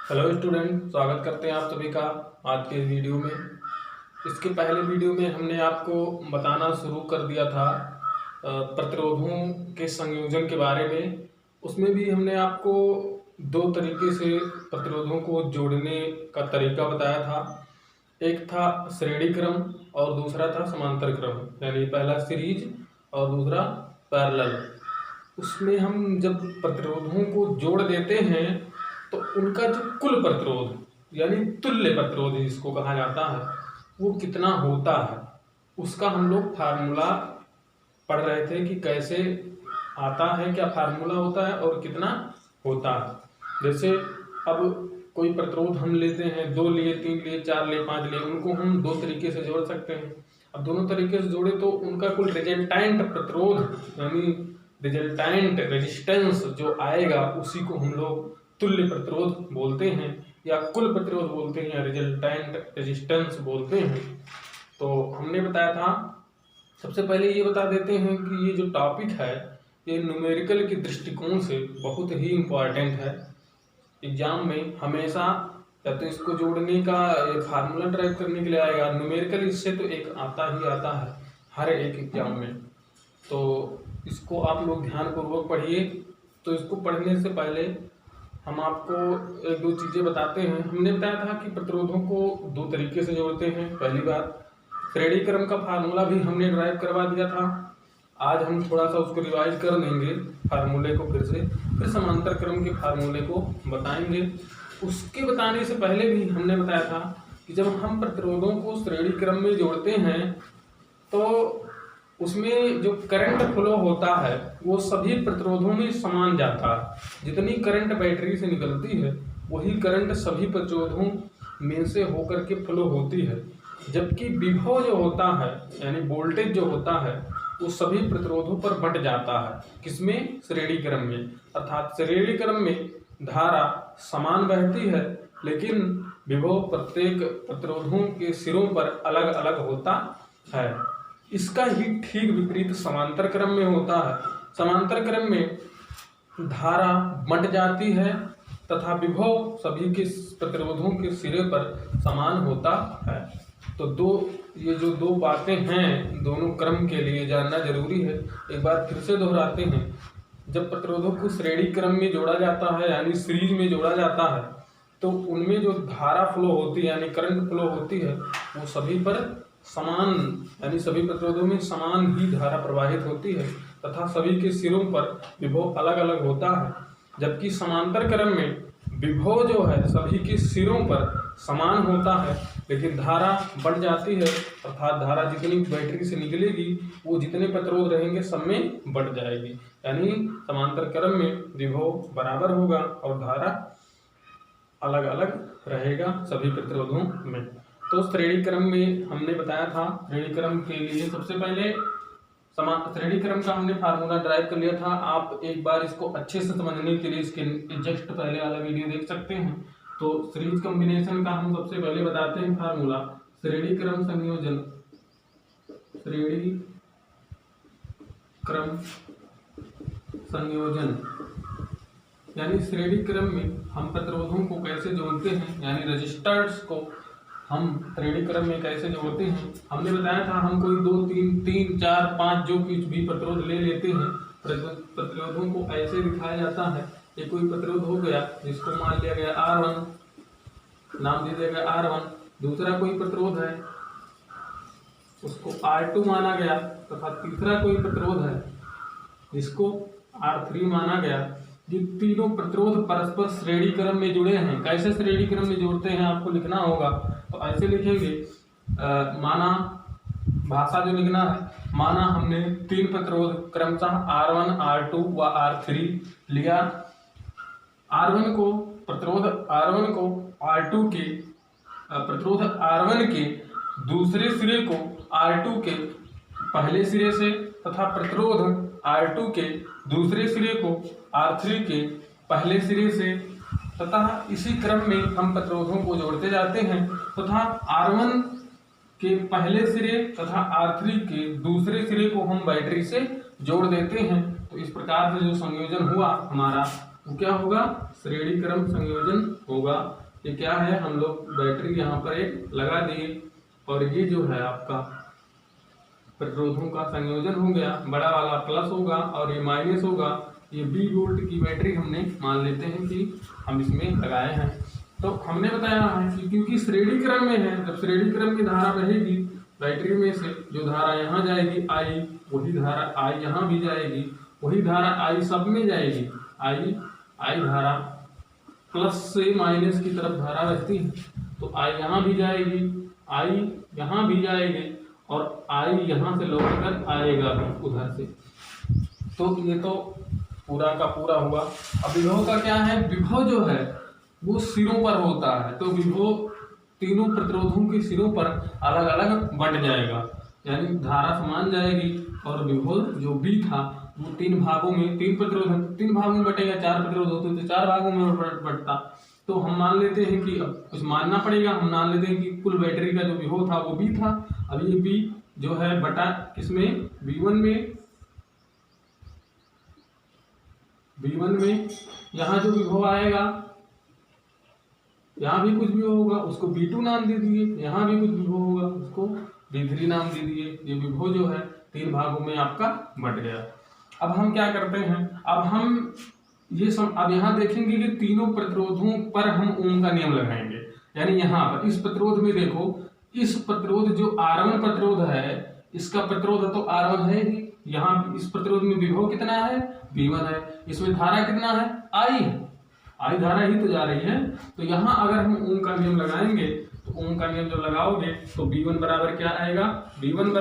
Hello student, स्वागत करते हैं आप सभी का आज के वीडियो में। इसके पहले वीडियो में हमने आपको बताना शुरू कर दिया था प्रतिरोधों के संयोजन के बारे में। उसमें भी हमने आपको दो तरीके से प्रतिरोधों को जोड़ने का तरीका बताया था। एक था श्रेणी क्रम और दूसरा था समांतर क्रम, यानी पहला सीरीज और दूसरा पैरेलल। उसमें हम जब प्रतिरोधों को जोड़ देते हैं तो उनका जो कुल प्रतिरोध यानी तुल्य प्रतिरोध जिसको कहा जाता है वो कितना होता है, उसका हम लोग फार्मूला पढ़ रहे थे कि कैसे आता है, क्या फार्मूला होता है और कितना होता है। जैसे अब कोई प्रतिरोध हम लेते हैं, 2 लिए, 3 लिए, 4 लिए, 5 लिए, उनको हम दो तरीके से जोड़ सकते हैं। अब दोनों तरीके से जोड़े तो उनका कुल रिजल्टेंट प्रतिरोध यानी रिजल्टेंट रेजिस्टेंस जो आएगा उसी को हम लोग तुल्य प्रतिरोध बोलते हैं या कुल प्रतिरोध बोलते हैं या रिजल्टेंट रेजिस्टेंस बोलते हैं। तो हमने बताया था, सबसे पहले ये बता देते हैं कि ये जो टॉपिक है ये न्यूमेरिकल के दृष्टिकोण से बहुत ही इम्पॉर्टेंट है। एग्जाम में हमेशा या तो इसको जोड़ने का एक फार्मूला ड्राइव करने के लिए आएगा, न्यूमेरिकल इससे तो एक आता ही आता है हर एक एग्जाम में। तो इसको आप लोग ध्यानपूर्वक पढ़िए। तो इसको पढ़ने से पहले हम आपको एक दो चीज़ें बताते हैं। हमने बताया था कि प्रतिरोधों को दो तरीके से जोड़ते हैं। पहली बात, श्रेणी क्रम का फार्मूला भी हमने ड्राइव करवा दिया था। आज हम थोड़ा सा उसको रिवाइज कर लेंगे फार्मूले को फिर समांतर क्रम के फार्मूले को बताएंगे। उसके बताने से पहले भी हमने बताया था कि जब हम प्रतिरोधों को श्रेणी क्रम में जोड़ते हैं तो उसमें जो करंट फ्लो होता है वो सभी प्रतिरोधों में समान जाता है। जितनी करंट बैटरी से निकलती है वही करंट सभी प्रतिरोधों में से होकर के फ्लो होती है। जबकि विभव जो होता है यानी वोल्टेज जो होता है वो सभी प्रतिरोधों पर बंट जाता है। किसमें? श्रेणी क्रम में। अर्थात श्रेणी क्रम में धारा समान बहती है लेकिन विभव प्रत्येक प्रतिरोधों के सिरों पर अलग अलग होता है। इसका ही ठीक विपरीत समांतर क्रम में होता है। समांतर क्रम में धारा बंट जाती है तथा विभव सभी के प्रतिरोधों के सिरे पर समान होता है। तो ये जो दो बातें हैं दोनों क्रम के लिए जानना जरूरी है। एक बार फिर से दोहराते हैं, जब प्रतिरोधों को श्रेणी क्रम में जोड़ा जाता है यानी सीरीज में जोड़ा जाता है तो उनमें जो धारा फ्लो होती है यानी करंट फ्लो होती है वो सभी पर समान यानी सभी प्रतिरोधों में समान ही धारा प्रवाहित होती है तथा सभी के सिरों पर विभव अलग अलग होता है। जबकि समांतर क्रम में विभव जो है सभी के सिरों पर समान होता है लेकिन धारा बढ़ जाती है, अर्थात धारा जितनी बैटरी से निकलेगी वो जितने प्रतिरोध रहेंगे सब में बढ़ जाएगी। यानी समांतर क्रम में विभव बराबर होगा और धारा अलग अलग रहेगा सभी प्रतिरोधों में। तो श्रेणी क्रम में हमने बताया था, श्रेणी क्रम के लिए सबसे पहले श्रेणी क्रम का हमने फार्मूला ड्राइव कर लिया था। आप एक बार इसको अच्छे से समझने के लिए इसके जस्ट पहले वाला वीडियो देख सकते हैं। तो सीरीज कॉम्बिनेशन का हम सबसे पहले बताते हैं फार्मूला, श्रेणी क्रम संयोजन। श्रेणी क्रम संयोजन यानी श्रेणी क्रम में हम प्रतिरोधों को कैसे जोड़ते हैं यानी रजिस्टर्स को हम श्रेणी क्रम में कैसे जोड़ते हैं। हमने बताया था हम कोई 2, 3, 4, 5 जो कुछ भी प्रतिरोध ले लेते हैं। प्रतिरोधों को ऐसे दिखाया जाता है, ये कोई प्रतिरोध हो गया जिसको मान लिया गया R1, नाम दे दिया गया R1। दूसरा कोई प्रतिरोध है उसको R2 माना गया तथा तीसरा कोई प्रतिरोध है जिसको R3 माना गया। ये तीनों प्रतिरोध परस्पर श्रेणी क्रम में जुड़े हैं। कैसे श्रेणी क्रम में जोड़ते हैं आपको लिखना होगा, तो ऐसे लिखेंगे। माना भाषा जो लिखना है, माना हमने 3 प्रतिरोध क्रमशः R1, R2 व R3 लिया। R1 को प्रतिरोध R1 को R2 के प्रतिरोध R1 के दूसरे सिरे को R2 के पहले सिरे से तथा प्रतिरोध R2 के दूसरे सिरे को R3 के पहले सिरे से तथा इसी क्रम में हम प्रतिरोधों को जोड़ते जाते हैं तथा R1 के पहले सिरे तथा R3 के दूसरे सिरे को हम बैटरी से जोड़ देते हैं। तो इस प्रकार से जो संयोजन हुआ हमारा वो क्या होगा, श्रेणी क्रम संयोजन होगा। ये क्या है, हम लोग बैटरी यहाँ पर एक लगा दिए और ये जो है आपका प्रतिरोधों का संयोजन हो गया, बड़ा वाला प्लस होगा और ये माइनस होगा। ये 20 वोल्ट की बैटरी हमने मान लेते हैं कि हम इसमें लगाए हैं। तो हमने बताया है कि क्योंकि श्रेणी क्रम में है, जब श्रेणी क्रम में धारा बहेगी बैटरी में से, जो धारा यहाँ जाएगी आई, वही धारा आई यहाँ भी जाएगी, वही धारा आई सब में जाएगी। आई धारा प्लस से माइनस की तरफ धारा बहती है, तो आई यहाँ भी जाएगी, आई यहाँ भी जाएगी और आई यहाँ से लौट कर आएगा भी उधर से। तो ये तो पूरा का पूरा हुआ। अब विभव का क्या है, विभव जो है वो सिरों पर होता है, तो विभव तीनों प्रतिरोधों के सिरों पर अलग अलग बंट जाएगा, यानी धारा समान जाएगी और विभव जो भी था वो तीन भागों में, तीन भागों में बटेगा। 4 प्रतिरोध होते तो 4 भागों में बटता। तो हम मान लेते हैं कि अब कुछ मानना पड़ेगा, हम मान लेते हैं कि कुल बैटरी का जो विभव था वो बी था। अब ये बी जो है बटा किसमें, B1 में यहाँ जो विभव आएगा, यहाँ भी कुछ विभव होगा, उसको B2 नाम दे दिए, यहाँ भी कुछ विभव होगा, उसको B3 नाम दे दिए। ये विभव जो है 3 भागों में आपका बट गया। अब हम क्या करते हैं, अब हम अब यहाँ देखेंगे कि तीनों प्रतिरोधों पर हम ओम का नियम लगाएंगे। यानी यहाँ पर इस प्रतिरोध में देखो, इस प्रतिरोध जो R1 प्रतिरोध है, इसका प्रतिरोध तो R1 है ही। यहाँ इस प्रतिरोध में विभव कितना है, V1 है। इसमें धारा कितना है, आई धारा ही तो जा रही है। तो यहाँ अगर हम ओम का नियम लगाएंगे, तो ओम का नियम जब लगाओगे तो V1 बराबर क्या आएगा, V1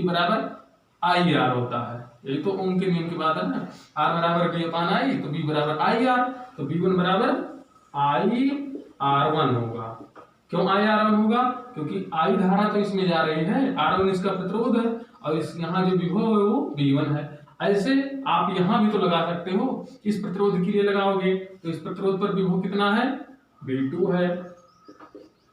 बराबर IR होता है। यही तो ओम के नियम की बात है ना, R बराबर V अपान आई, तो V बराबर IR, तो V1 बराबर IR1 होगा। क्यों IR1 होगा, क्योंकि I धारा तो इसमें जा रही है, R1 इसका प्रतिरोध है और इस यहाँ जो विभव है वो V1 है। ऐसे आप यहाँ भी तो लगा सकते हो, इस प्रतिरोध के लिए लगाओगे तो इस प्रतिरोध पर विभव कितना है, V2 है।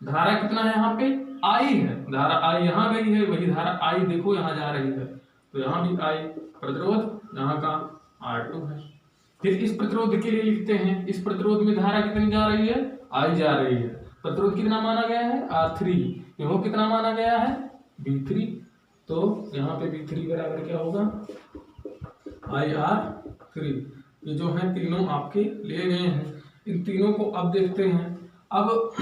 धारा कितना है यहाँ पे, I है, धारा I यहाँ गई है, वही धारा I देखो यहाँ जा रही है, तो यहाँ भी I प्रतिरोध यहाँ का R2 है। फिर इस प्रतिरोध के लिए लिखते हैं, इस प्रतिरोध में धारा कितनी जा रही है, I जा रही है। प्रतिरोध कितना माना गया है, R3, विभव कितना माना गया है, V3। तो यहाँ पे V3 बराबर क्या होगा, IR3। ये जो है तीनों आपके लिए गए हैं। इन तीनों को अब देखते हैं। अब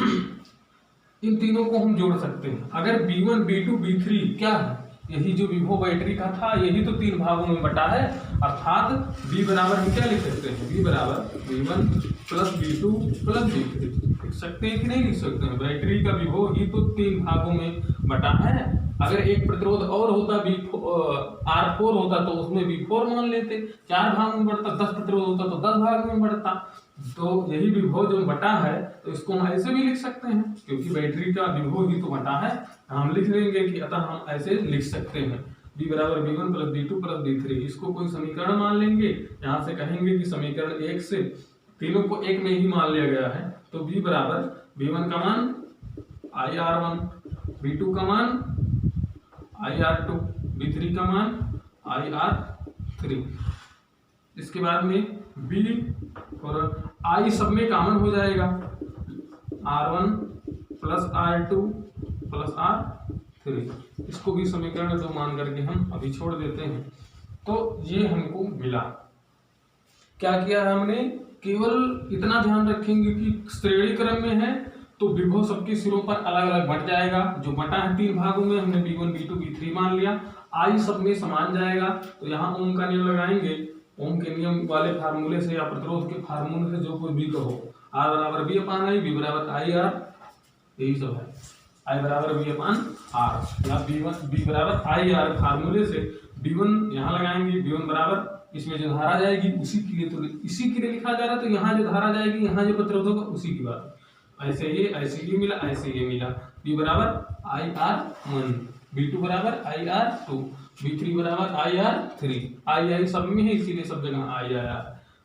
इन तीनों को हम जोड़ सकते हैं। अगर B1 B2 B3 क्या है, यही जो विभव बैटरी का था, यही तो 3 भागों में बटा है। अर्थात B बराबर हम क्या लिख सकते हैं, B बराबर V1 plus V2 plus V3 लिख सकते हैं कि नहीं लिख सकते हैं। बैटरी का विभव ही तो 3 भागों में बटा है। अगर एक प्रतिरोध और होता, R4 होता, तो उसमें V4 मान लेते, 4 भाग में बढ़ता। 10 प्रतिरोध होता तो 10 भाग में बढ़ता। तो यही विभव जो बटा है, तो इसको हम ऐसे भी लिख सकते हैं, क्योंकि बैटरी का विभव ही तो बटा है। हम लिख लेंगे कि अतः हम ऐसे लिख सकते हैं, B बराबर V1 plus V2 plus V3। इसको कोई समीकरण मान लेंगे, यहाँ से कहेंगे कि समीकरण 1 से तीनों को एक में ही मान लिया गया है। तो B बराबर V1 का मान IR1, V2 का मान IR2, V3 का मान IR3। इसके बाद में B और I सब में कॉमन हो जाएगा, R1 plus R2 plus R3। इसको भी समीकरण 2 मान करके हम अभी छोड़ देते हैं। तो ये हमको मिला। क्या किया है हमने, केवल इतना ध्यान रखेंगे कि श्रेणी क्रम में है तो विभव सबके सिरों पर अलग अलग बट जाएगा। जो बटा है 3 भागों में, हमने B1 B2 B3 मान लिया। I सब में समान जाएगा, तो यहाँ ओम का नियम लगाएंगे। ओम के नियम वाले फार्मूले से या प्रतिरोध के फार्मूले से जो कुछ भी कहो, R बराबर B अपान I, B बराबर IR, यही सब है। I बराबर B अपान R या B बराबर IR फार्मूले से B1 यहाँ लगाएंगे, B1 बराबर इसमें जो धारा जाएगी उसी के लिए, तो इसी के लिए लिखा जा रहा है। तो यहाँ जो धारा जाएगी, यहाँ जो प्रतिरोध होगा, उसी की बात है। ऐसे ये मिला, ऐसे ये मिला। B बराबर IR1, B2 बराबर IR2, B3 बराबर IR3। I सब में है, इसीलिए सब जगह I आया।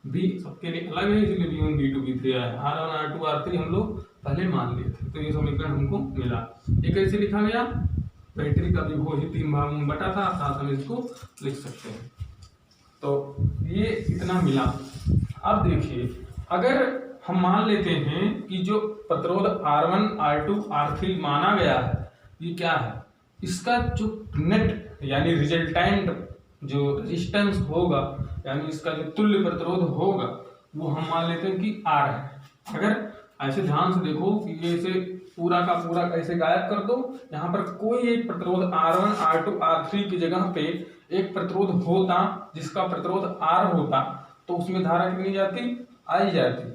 B सबके लिए अलग है, इसीलिए B1 B2 B3 आया। R1 R2 R3 हम लोग पहले मान लिए थे, तो ये समीकरण हमको मिला। ये कैसे लिखा गया, बैटरी का विभव ही 3 भागों में बटा था, साथ हम इसको लिख सकते हैं। तो ये इतना मिला। अब देखिए, अगर हम मान लेते हैं कि जो प्रतिरोध R1, R2, R3 माना गया है, ये क्या है, इसका जो नेट यानी रिजल्टेंट जो रेजिस्टेंस होगा, यानी इसका जो तुल्य प्रतिरोध होगा, वो हम मान लेते हैं कि R है। अगर ऐसे ध्यान से देखो कि ये इसे पूरा का पूरा ऐसे गायब कर दो, यहाँ पर कोई एक प्रतिरोध R1, R2, R3 की जगह पे एक प्रतिरोध होता जिसका प्रतिरोध R होता, तो उसमें धारा कितनी जाती, आई जाती,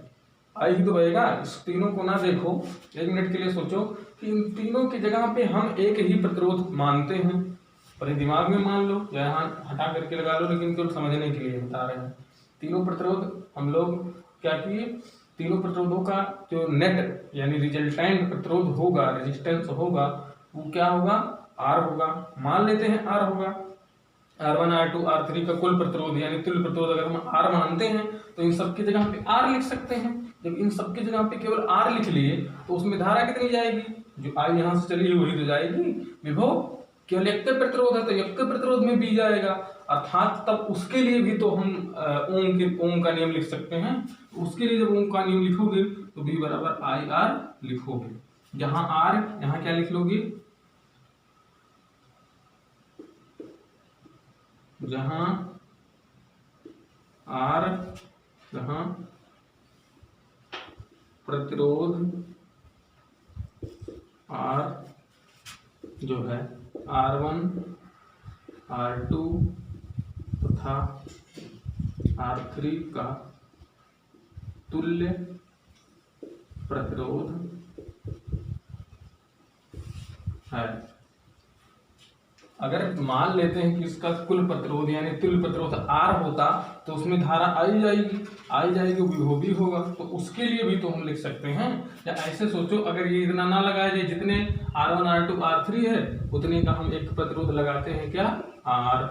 आई ही तो बहेगा। इस तीनों को ना देखो, एक मिनट के लिए सोचो कि इन तीनों की जगह पे हम एक ही प्रतिरोध मानते हैं, और ये दिमाग में मान लो या यहाँ हटा करके लगा लो, लेकिन केवल समझने के लिए बता रहे हैं। तीनों प्रतिरोध हम लोग क्या किए, तीनों प्रतिरोधों का जो नेट यानी रिजल्टेंट प्रतिरोध होगा, रेजिस्टेंस होगा, वो क्या होगा, R होगा। मान लेते हैं R होगा। R1, R2, R3 का कुल प्रतिरोध यानी तुल्य प्रतिरोध अगर हम R मानते हैं तो इन सबकी जगह पे R लिख सकते हैं। जब इन सबकी जगह पे केवल R लिख लिए तो उसमें धारा कितनी जाएगी, जो I यहाँ से चली वही तो जाएगी। विभव केवल एक प्रतिरोध है तो एक प्रतिरोध में B जाएगा, अर्थात तब उसके लिए भी तो हम ओम का नियम लिख सकते हैं। उसके लिए जब ओम का नियम लिखोगे तो B बराबर IR लिखोगे। जहां R यहाँ क्या लिख लोगे, जहां R जहां प्रतिरोध R जो है R1, R2 तथा R3 का तुल्य प्रतिरोध है। अगर मान लेते हैं कि इसका कुल प्रतिरोध यानी तुल्य प्रतिरोध R होता तो उसमें धारा आई जाएगी, विभव भी होगा, तो उसके लिए भी तो हम लिख सकते हैं। या ऐसे सोचो, अगर ये इतना ना लगाया जाए, जितने R1, R2, R3 है उतने का हम एक प्रतिरोध लगाते हैं, क्या, R,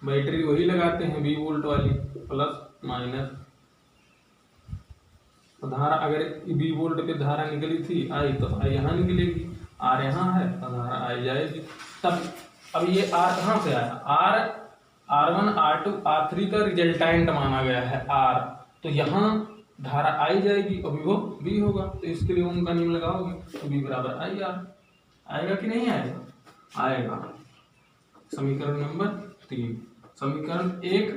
बैटरी वही लगाते हैं 20 वोल्ट वाली, प्लस माइनस, तो धारा अगर 20 वोल्ट पे धारा निकली थी आई, तो आई यहाँ निकलेगी, R यहाँ है तो धारा आई जाएगी। तब अब ये R कहाँ से आया, R1, R2, R3 का रिजल्टेंट माना गया है R, तो यहाँ धारा आई जाएगी और विभव भी होगा, तो इसके लिए ओम का नियम लगाओगे तो B बराबर IR आएगा कि नहीं आएगा, आएगा। समीकरण नंबर 3। समीकरण 1,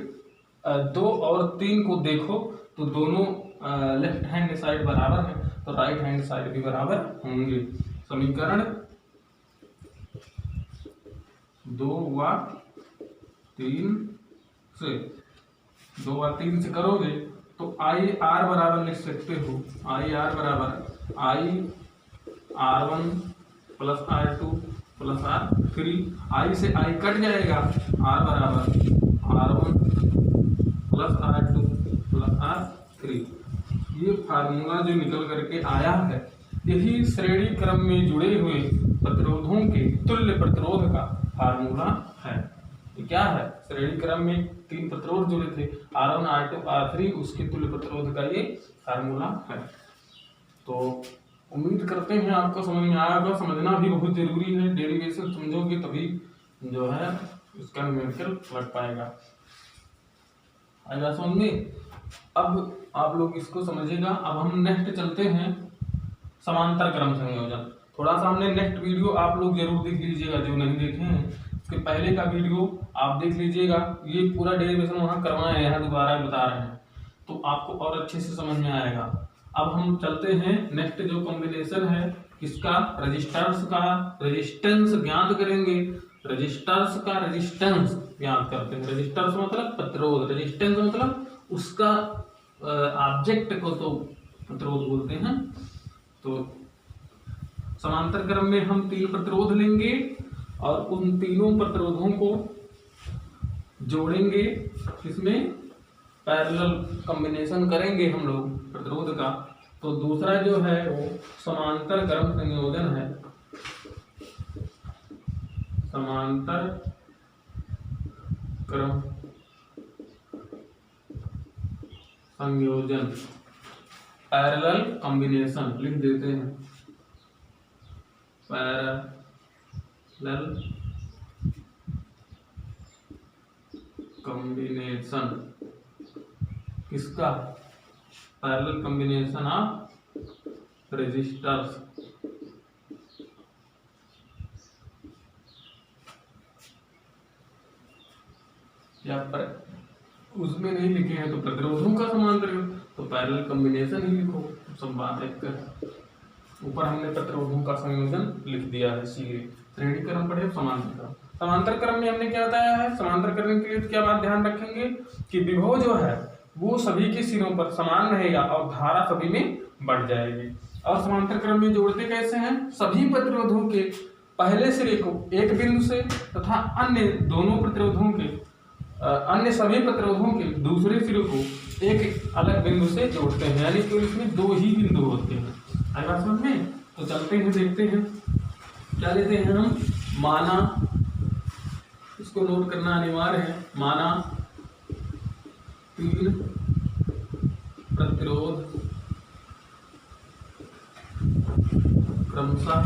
2 और 3 को देखो तो दोनों लेफ्ट हैंड साइड बराबर है, तो राइट हैंड साइड भी बराबर होंगे। समीकरण 2 व 3 से करोगे तो IR बराबर लिख सकते हो, IR बराबर IR1 plus R2 plus R3, I से I कट जाएगा, R बराबर R1 plus R2 plus R3। ये फार्मूला जो निकल करके आया है, यही श्रेणी क्रम में जुड़े हुए प्रतिरोधों के तुल्य प्रतिरोध का फार्मूला है। ये क्या है, श्रेणी क्रम में 3 प्रतिरोध जुड़े थे, R1, R2, R3, उसके तुल्य प्रतिरोध का ये फार्मूला है। तो उम्मीद करते हैं आपको समझ में आया होगा। समझना भी बहुत जरूरी है, डेरिवेशन समझोगे तभी जो है इसका न्यूमेरिकल लग पाएगा, आएगा समझ में। अब आप लोग इसको समझिएगा। अब हम नेक्स्ट चलते हैं, समांतर क्रम संयोजन। थोड़ा सा हमने नेक्स्ट वीडियो आप लोग जरूर देख लीजिएगा, जो नहीं देखे हैं इसके पहले का वीडियो आप देख लीजिएगा। ये पूरा डेरिवेशन वहाँ करवाए हैं, यहाँ दोबारा बता रहे हैं, तो आपको और अच्छे से समझ में आएगा। अब हम चलते हैं नेक्स्ट जो कॉम्बिनेशन है किसका, रजिस्टर्स का रेजिस्टेंस ज्ञात करेंगे। रजिस्टर्स का रेजिस्टेंस ज्ञात करते हैं। रजिस्टर्स मतलब प्रतिरोध, रेजिस्टेंस मतलब उसका ऑब्जेक्ट को तो प्रतिरोध बोलते हैं। तो समांतर क्रम में हम 3 प्रतिरोध लेंगे और उन तीनों प्रतिरोधों को जोड़ेंगे, इसमें पैरेलल कॉम्बिनेशन करेंगे हम लोग प्रतिरोध का। तो दूसरा जो है वो समांतर क्रम संयोजन है, समांतर क्रम संयोजन, पैरेलल कॉम्बिनेशन लिख देते हैं, पैरेलल कॉम्बिनेशन किसका? Parallel combination of resistors. या पर उसमें नहीं लिखे हैं तो प्रतिरोधों का समांतर तो पैरेलल कॉम्बिनेशन ही लिखो, सब बात एक है। ऊपर हमने प्रतिरोधों का संयोजन लिख दिया है सीधे। श्रेणी क्रम पढ़े, समांतर क्रम। समांतर क्रम में हमने क्या बताया है? समांतर करने के लिए क्या बात ध्यान रखेंगे कि विभव जो है वो सभी के सिरों पर समान रहेगा और धारा सभी में बढ़ जाएगी। और समांतर क्रम में जोड़ते कैसे हैं? सभी प्रतिरोधों के पहले सिरे को एक बिंदु से तथा अन्य दोनों प्रतिरोधों के अन्य सभी प्रतिरोधों के दूसरे सिरे को एक अलग बिंदु से जोड़ते हैं, यानी कि इसमें दो ही बिंदु होते हैं। आई बात समझ में? तो चलते हैं, देखते हैं क्या लेते हैं हम। माना, इसको नोट करना अनिवार्य है। माना 3 प्रतिरोध क्रमशः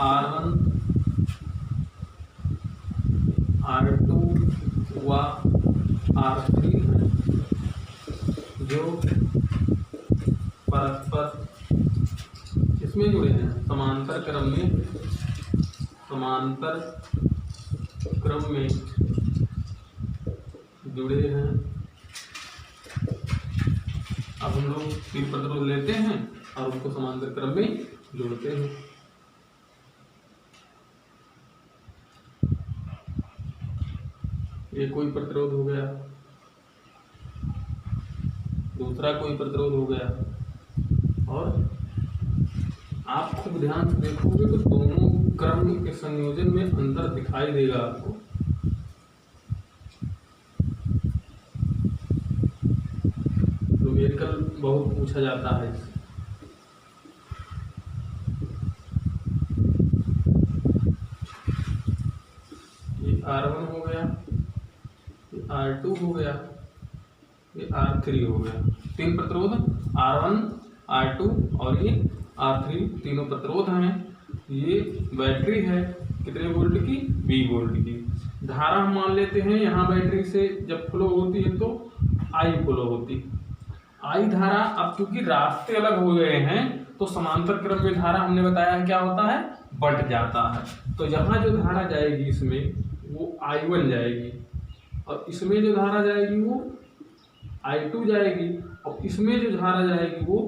R1, R2 व R3 है, जो परस्पर इसमें जुड़े हैं, समांतर क्रम में जुड़े हैं। अब हम लोग 3 प्रतिरोध लेते हैं और उनको समांतर क्रम में जोड़ते हैं। ये कोई प्रतिरोध हो गया, दूसरा कोई प्रतिरोध हो गया, और आप खूब ध्यान से देखोगे तो दोनों क्रम के संयोजन में अंतर दिखाई देगा आपको। न्यूमेरिकल बहुत पूछा जाता है इससे। ये R1 हो गया, ये R2 हो गया, ये R3 हो गया। 3 प्रतिरोध R1, R2 और ये R3 तीनों प्रतिरोध हैं। ये बैटरी है कितने वोल्ट की? 20 वोल्ट की। धारा हम मान लेते हैं, यहाँ बैटरी से जब फ्लो होती है तो I फ्लो होती। I धारा, अब क्योंकि रास्ते अलग हो गए हैं तो समांतर क्रम में धारा हमने बताया है क्या होता है? बढ़ जाता है। तो यहाँ जो धारा जाएगी इसमें वो I1 जाएगी, और इसमें जो धारा जाएगी वो I2 जाएगी, और इसमें जो धारा जाएगी वो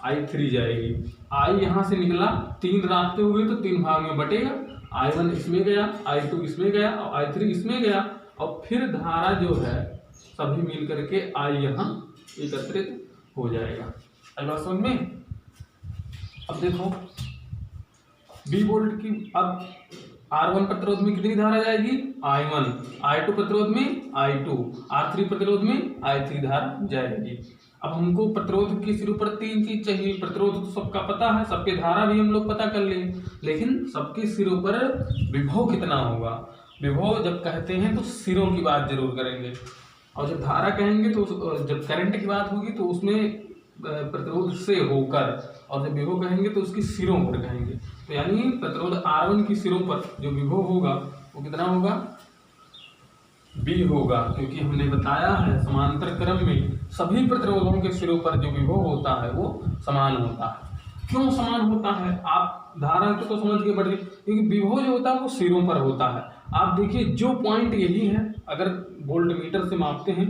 I3 जाएगी। I यहाँ से निकला, 3 रास्ते हुए तो 3 भाग में बटेगा। I1 इसमें गया, I2 इसमें गया और I3 इसमें गया, और फिर धारा जो है सभी मिल करके I यहाँ एकत्रित हो जाएगा। आई बात समझ में? अब देखो 20 वोल्ट की, अब R1 प्रतिरोध में कितनी धारा जाएगी? I1, I2 प्रतिरोध में I2, R3 प्रतिरोध में I3 धारा जाएगी। अब हमको प्रतिरोध के सिरों पर 3 चीज चाहिए। प्रतिरोध तो सबका पता है, सबके धारा भी हम लोग पता कर लें, लेकिन सबके सिरों पर विभव कितना होगा? विभव जब कहते हैं तो सिरों की बात जरूर करेंगे, और जब धारा कहेंगे तो जब करंट की बात होगी तो उसमें प्रतिरोध से होकर, और जब विभव कहेंगे तो उसकी सिरों पर कहेंगे। तो यानी प्रतिरोध R1 की सिरों पर जो विभव होगा वो कितना होगा? B होगा, क्योंकि हमने बताया है समांतर क्रम में सभी प्रतिरोधों के सिरों पर जो विभव होता है वो समान होता है। क्यों समान होता है? आप धारा तो समझ के बढ़िए, क्योंकि विभव जो होता है वो सिरों पर होता है। आप देखिए जो पॉइंट यही है, अगर वोल्ट मीटर से मापते हैं,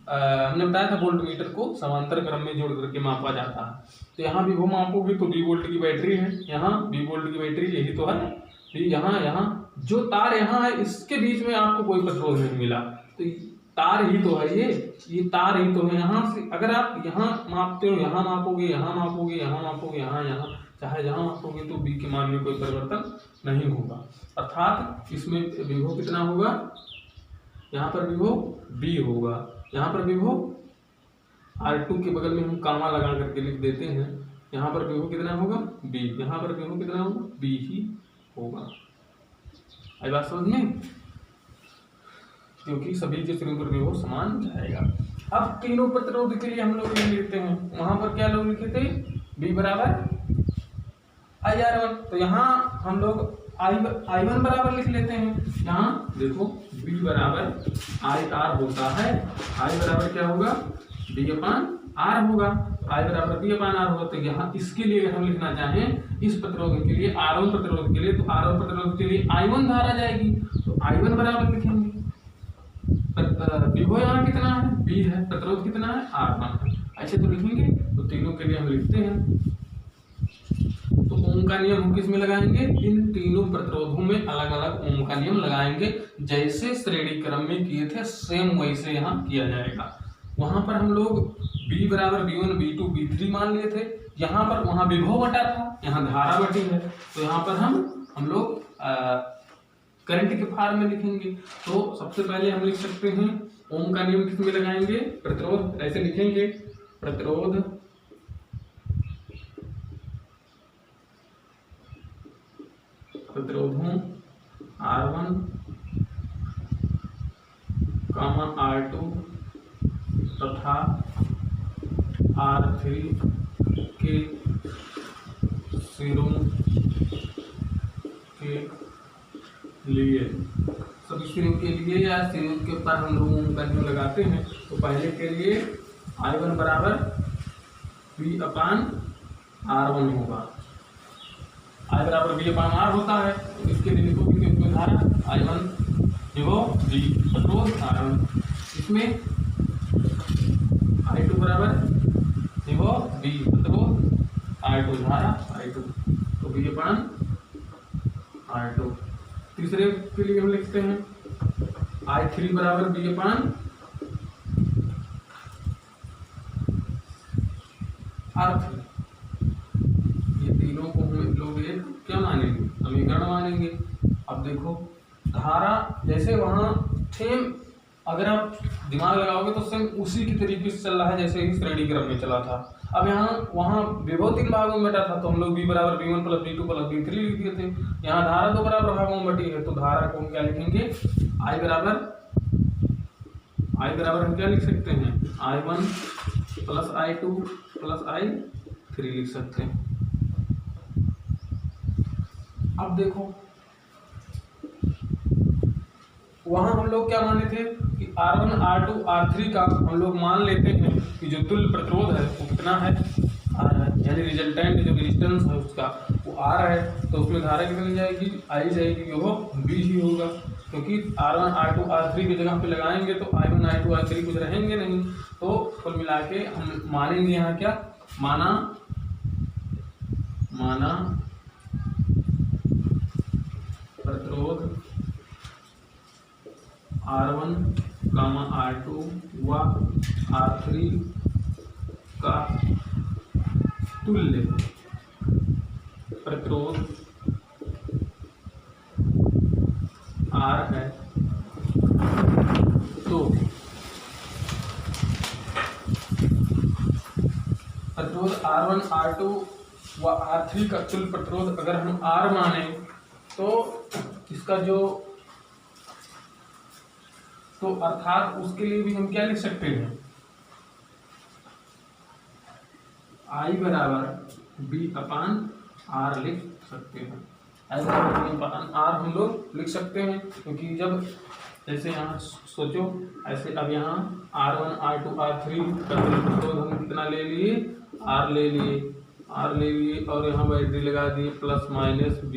हमने बताया था वोल्ट मीटर को समांतर क्रम में जोड़ करके मापा जाता है। तो यहाँ विभव मापोगे तो 20 वोल्ट की बैटरी है, यहाँ 20 वोल्ट की बैटरी यही तो है। यहाँ जो तार यहाँ है इसके बीच में आपको कोई प्रतिरोध नहीं मिला, तो तार ही तो है, ये तार ही तो है। यहाँ से अगर आप यहाँ मापते हो, यहाँ मापोगे, यहाँ मापोगे, यहाँ मापोगे, यहाँ चाहे जहाँ मापोगे तो B के मान में कोई परिवर्तन नहीं होगा। अर्थात इसमें विभव कितना होगा? यहाँ पर विभव B होगा, यहाँ पर विभव R2 के बगल में हम कामा लगा करके लिख देते हैं। यहाँ पर विभव कितना होगा? B। यहाँ पर विभव कितना होगा? B ही होगा। आई बात समझ में? क्योंकि सभी के सिरों पर विभव समान जाएगा। अब तीनों प्रतिरोध के लिए हम लोग लिख लेते हैं, वहां पर क्या लोग लिखे थे? B बराबर IR1। तो यहाँ हम लोग I1 बराबर लिख लेते हैं। यहाँ देखो बी बराबर आई आर होता है। आई बराबर क्या होगा, बी अपान आर होगा। आई बराबर बी अपान आर होगा। तो यहाँ इसके लिए अगर हम लिखना चाहें इस प्रतिरोध के लिए, R1 प्रतिरोध के लिए, तो R1 प्रतिरोध के लिए I1 धारा जाएगी, तो I1 बराबर लिखेंगे। विभव यहाँ कितना है, B है, प्रतिरोध कितना है, R1 है। ऐसे तो लिखेंगे। तो तीनों के लिए हम लिखते हैं। तो ओम का नियम हम किस में लगाएंगे, इन तीनों प्रतिरोधों में अलग अलग ओम का नियम लगाएंगे। जैसे श्रेणी क्रम में किए थे सेम वैसे यहाँ किया जाएगा। वहां पर हम लोग B बराबर B1 B2 B3 मान लिए थे। यहाँ पर वहां विभव बटा था, यहाँ धारा बटी है। तो यहाँ पर हम लोग करंट के फार्म में लिखेंगे। तो सबसे पहले हम लिख सकते हैं ओम का नियम किस में लगाएंगे, प्रतिरोध। ऐसे लिखेंगे, प्रतिरोध प्रतिरोधों R1 कामा R2 तथा R3 के सिरों के लिए, सभी सिरों के लिए या सिरों के ऊपर हम लोग ओम का नियम लगाते हैं। तो पहले के लिए I1 बराबर B अपान R1 होगा। I बराबर B अपान R होता है। तो इसके लिए लिखो कि इसमें धारा I1 विभव B प्रतिरोध R1, इसमें I2 बराबर विभव B प्रतिरोध R2 धारा I2, तो B अपान R2। तीसरे के लिए हम लिखते हैं I3 बराबर B अपान R3। ये तीनों को हम लोग एक क्या मानेंगे, समीकरण मानेंगे। अब देखो धारा जैसे वहां सेम, अगर आप दिमाग लगाओगे तो सेम उसी की तरीके से चल रहा है जैसे ही श्रेणी क्रम में चला था। अब यहाँ वहां विभव 3 भागों में बटा था, तो हम लोग B बराबर B1 plus B2 plus B3 लिख दिए थे। यहाँ धारा 2 बराबर भागों में बटी है, तो धारा को हम क्या लिखेंगे, I बराबर हम क्या लिख सकते हैं, I1 plus I2 plus I3 लिख सकते हैं। अब देखो वहां हम लोग क्या माने थे कि R1 R2 R3 का हम लोग मान लेते हैं कि जो तुल्य प्रतिरोध है वो कितना है, R है, यानी रिजल्टेंट जो रेजिस्टेंस है उसका वो R है। तो उसमें धारा कितनी जाएगी, I जाएगी, वो B ही होगा, क्योंकि R1 R2 R3 की जगह पे लगाएंगे तो I1 I2 I3 कुछ रहेंगे नहीं। तो कुल मिला के हम मानेंगे यहाँ क्या, माना प्रतिरोध R1 कामा R2 व R3 का तुल्य प्रतिरोध R है। तो प्रतिरोध R1 R2 व R3 का तुल्य प्रतिरोध अगर हम R माने तो इसका तो अर्थात उसके लिए भी हम क्या लिख सकते हैं, I बराबर B अपान R लिख सकते हैं। I बराबर B अपान R हम लोग लिख सकते हैं, क्योंकि जब जैसे यहाँ सोचो ऐसे, अब यहाँ R1 R2 R3 का प्रतिरोध हम कितना ले लिए, R ले लिए और यहाँ बैटरी लगा दिए प्लस माइनस B,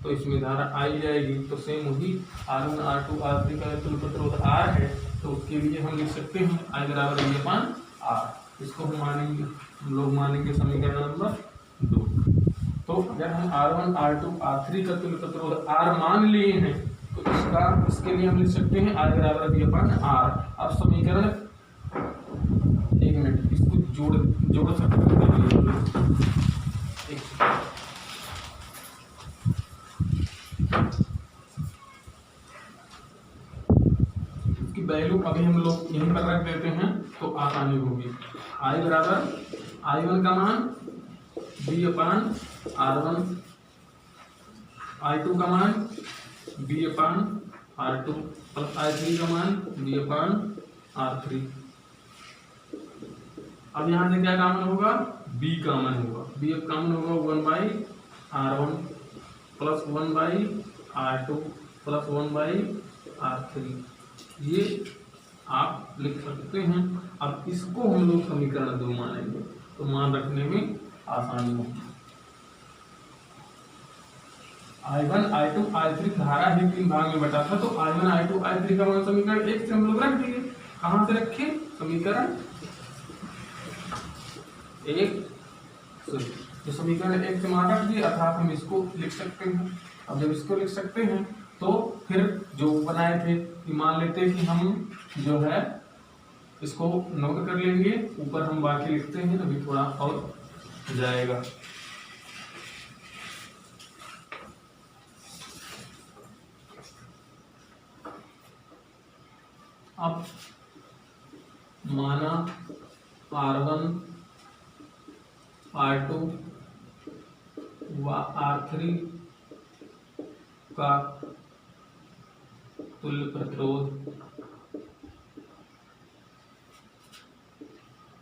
तो इसमें धारा आई जाएगी। तो सेम वही R1 R2 R3 का तुल्य प्रतिरोध R है, तो उसके लिए हम लिख सकते हैं I बराबर B अपान R। इसको हम लोग मानेंगे समीकरण नंबर 2। तो अगर हम R1 R2 R3 का तुल्य प्रतिरोध R मान लिए हैं तो इसके लिए हम लिख सकते हैं I बराबर B अपान R। अब समीकरण, एक मिनट, इसको जोड़ सकते हैं। इसकी वैल्यू अभी हम लोग यहीं पर रख देते हैं तो आसानी होगी। I बराबर I1 का मान B अपान R1, I2 का मान B अपान R2 प्लस I3 का मान B अपान R3। अब यहाँ से क्या कॉमन होगा, B कॉमन होगा। B अब कॉमन होगा 1/R1 plus 1/R2 plus 1/R3 R3 ये आप लिख सकते हैं। अब इसको हम लोग समीकरण 2 मानेंगे तो मान रखने में आसानी होगी। I1 I2 I3 धारा ही 3 भाग में बटा था, तो I1 I2 I3 का मान समीकरण 1 से हम लोग रख दिए। कहां से रखे? समीकरण 1 से। तो समीकरण 1 से मान रख दिए, अर्थात हम इसको लिख सकते हैं। अब जब इसको लिख सकते हैं तो फिर जो बनाए थे कि मान लेते हैं कि हम जो है इसको नोट कर लेंगे, ऊपर हम बाकी लिखते हैं, अभी थोड़ा और जाएगा। अब माना R1 R2 व R3 का तुल्य प्रतिरोध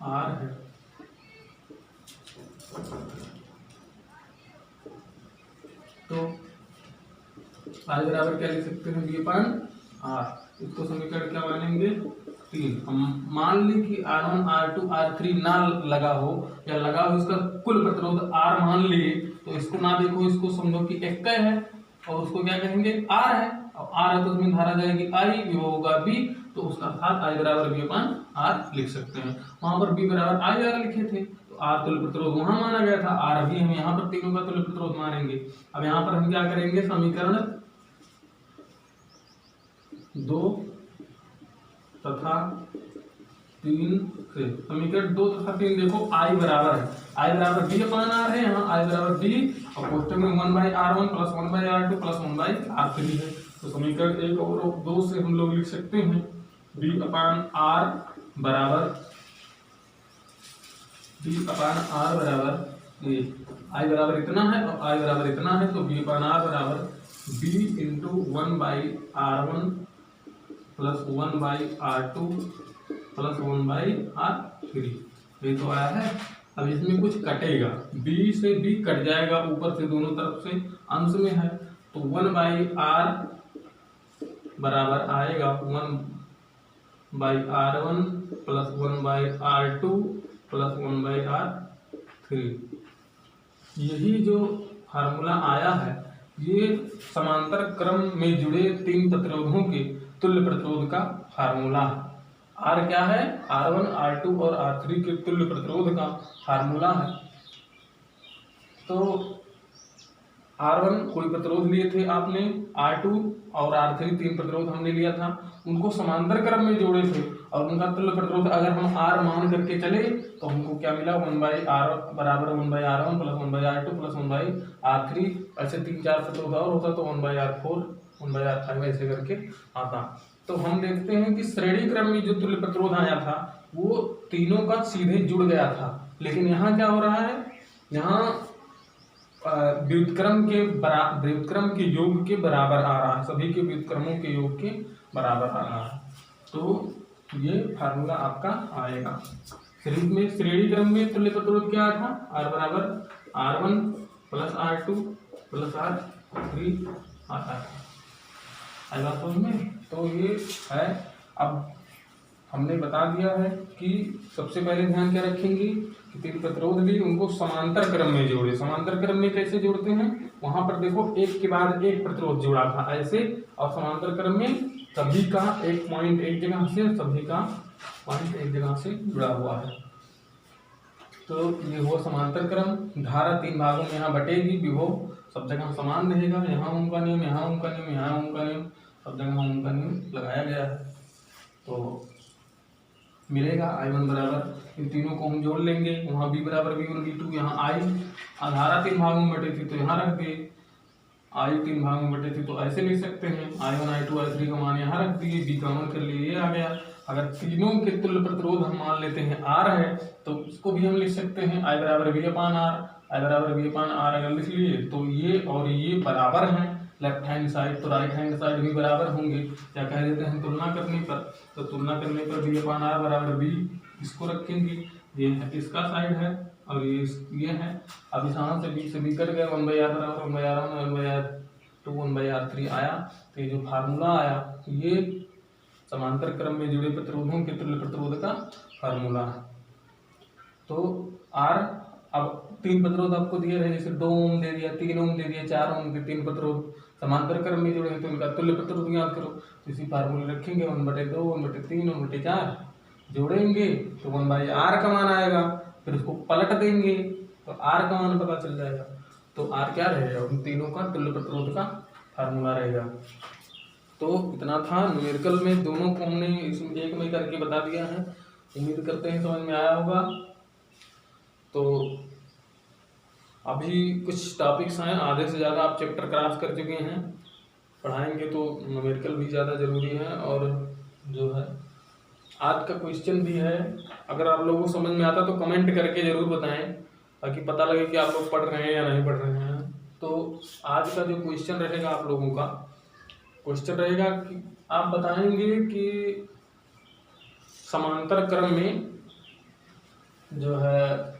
R है, तो I बराबर क्या लिख सकते हैं? V/R। इसको समीकरण क्या मानेंगे? 3। हम मान ली कि R1 R2 R3 ना लगा हो या लगा हो इसका कुल प्रतिरोध R मान लिए, तो इसको ना देखो, इसको समझो कि एक है और उसको क्या कहेंगे? R है। और R है तो उसमें धारा जाएगी I, विभव होगा B, तो उसका अर्थात I बराबर V/R लिख सकते हैं। वहां पर B बराबर I लिखे थे, तो R तुल्य प्रतिरोध वहां माना गया था, R अभी हम यहाँ पर तीनों का तुल्य प्रतिरोध मानेंगे। अब यहाँ पर हम क्या करेंगे? समीकरण 2 तथा 3 से, समीकरण 2 तथा 3 देखो I बराबर है, I बराबर V/R है, यहाँ I बराबर B और कोष्टक में 1/R1 plus 1/R2 plus 1/R3 है। तो समीकरण 1 और 2 से हम लोग लिख सकते हैं V/R बराबर ये I बराबर इतना है और I बराबर इतना है, तो V/R बराबर B into 1/R1 plus 1/R2 plus 1/R3 ये तो आया है। अब इसमें कुछ कटेगा, B से B कट जाएगा ऊपर से, दोनों तरफ से अंश में है, तो 1/R बराबर आएगा 1/R1 plus 1/R2 plus 1/R3। यही जो फार्मूला आया है ये समांतर क्रम में जुड़े 3 प्रतिरोधों के तुल्य प्रतिरोध का फार्मूला है। R क्या है? R1 R2 और R3 के तुल्य प्रतिरोध का फार्मूला है। तो R1 कोई प्रतिरोध लिए थे आपने, R2 और R3 3 प्रतिरोध हमने लिया था, उनको समांतर क्रम में जोड़े थे और उनका तुल्य प्रतिरोध अगर हम R मान करके चले तो हमको क्या मिला? 1/R बराबर 1/R1 plus 1/R2 plus 1/R3। ऐसे 3-4 प्रतिरोध और होता तो 1/R4 1/R5 ऐसे करके आता। तो हम देखते हैं कि श्रेणी क्रम में जो तुल्य प्रतिरोध आया था वो तीनों का सीधे जुड़ गया था, लेकिन यहाँ क्या हो रहा है? यहाँ व्युत्क्रम के योग के बराबर आ रहा है, सभी के व्युत्क्रमों के योग के बराबर आ रहा है। तो ये फार्मूला आपका आएगा। श्रेणी क्रम में तुल्य प्रतिरोध क्या था? R बराबर R1 plus R2 plus R3 आता है। आई बात समझ में? तो ये है। अब हमने बता दिया है कि सबसे पहले ध्यान क्या रखेंगे कि 3 प्रतिरोध भी उनको समांतर क्रम में जोड़े। समांतर क्रम में कैसे जोड़ते हैं? वहां पर देखो एक के बाद एक प्रतिरोध जुड़ा था ऐसे, और समांतर क्रम में सभी का एक पॉइंट एक जगह से, सभी का पॉइंट एक जगह से जुड़ा हुआ है। तो ये हुआ समांतर क्रम। धारा 3 भागों में यहाँ बटेगी, विभव सब जगह समान रहेगा। यहाँ ओम का नियम, यहाँ ओम का नियम, यहाँ ओम का नियम, सब जगह ओम का नियम लगाया गया है। तो मिलेगा I1 बराबर, इन तीनों को हम जोड़ लेंगे, वहाँ B बराबर V1 V2, यहाँ I धारा 3 भागों में बटे थी तो यहाँ रख दिए, I 3 भागों में बटे थी तो ऐसे लिख सकते हैं I1 I2 I3 का मान यहाँ रख दिए, B कॉमन कर लिए, ये आ गया। अगर तीनों के तुल्य प्रतिरोध हम मान लेते हैं R है तो इसको भी हम लिख सकते हैं I बराबर V/R। I बराबर V/R अगर लिख लिए तो ये और ये बराबर हैं, लेफ्ट हैंड साइड तो राइट हैंड साइड भी बराबर होंगे। क्या कह देते हैं तुलना करने पर? तो तुलना करने पर V/R बराबर V, इसको रखेंगे, ये इसका साइड है और ये है। अब इस यहाँ से B से B कट गया, 1/R बराबर 1/R1 1/R2 तो 1/R3 आया। तो ये जो फार्मूला आया ये समांतर क्रम में जुड़े प्रतिरोधों के तुल्य प्रतिरोध का फार्मूला है। तो R अब 3 प्रतिरोध आपको दिए रहे, जैसे 2 ओम दे दिया, 3 ओम दे दिया, 4 ओम के 3 प्रतिरोध समांतर क्रम में जुड़े हैं तो इनका तुल्य प्रतिरोध ज्ञात करो। तो इसी फार्मूले रखेंगे 1/2, 1/3, 1/4 जोड़ेंगे तो 1/R का मान आएगा। फिर उसको पलट देंगे तो R का मान पता चल जाएगा। तो R क्या रहेगा, उन तीनों का तुल्य प्रतिरोध का फार्मूला रहेगा। तो इतना था न्यूमेरिकल में, दोनों को हमने इसमें एक में करके बता दिया है। उम्मीद करते हैं समझ में आया होगा। तो अभी कुछ टॉपिक्स हैं, आधे से ज़्यादा आप चैप्टर क्रॉस कर चुके हैं। पढ़ाएंगे तो न्यूमेरिकल भी ज़्यादा ज़रूरी है। और जो है आज का क्वेश्चन भी है, अगर आप लोगों को समझ में आता तो कमेंट करके ज़रूर बताएं, ताकि पता लगे कि आप लोग पढ़ रहे हैं या नहीं पढ़ रहे हैं। तो आज का जो क्वेश्चन रहेगा, आप लोगों का क्वेश्चन रहेगा कि आप बताएंगे कि समांतर क्रम में जो है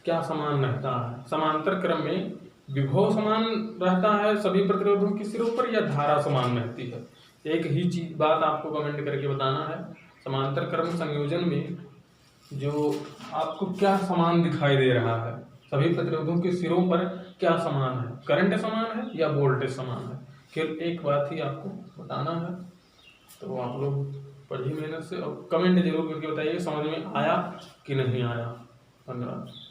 क्या समान रहता है। समांतर क्रम में विभव समान रहता है सभी प्रतिरोधों के सिरों पर, या धारा समान रहती है। एक ही चीज बात आपको कमेंट करके बताना है। समांतर क्रम संयोजन में जो आपको क्या समान दिखाई दे रहा है, सभी प्रतिरोधों के सिरों पर क्या समान है, करंट समान है या वोल्टेज समान है। केवल एक बात ही आपको बताना है। तो आप लोग पढ़िए मेहनत से और कमेंट जरूर करके बताइए समझ में आया कि नहीं आया। धन्यवाद।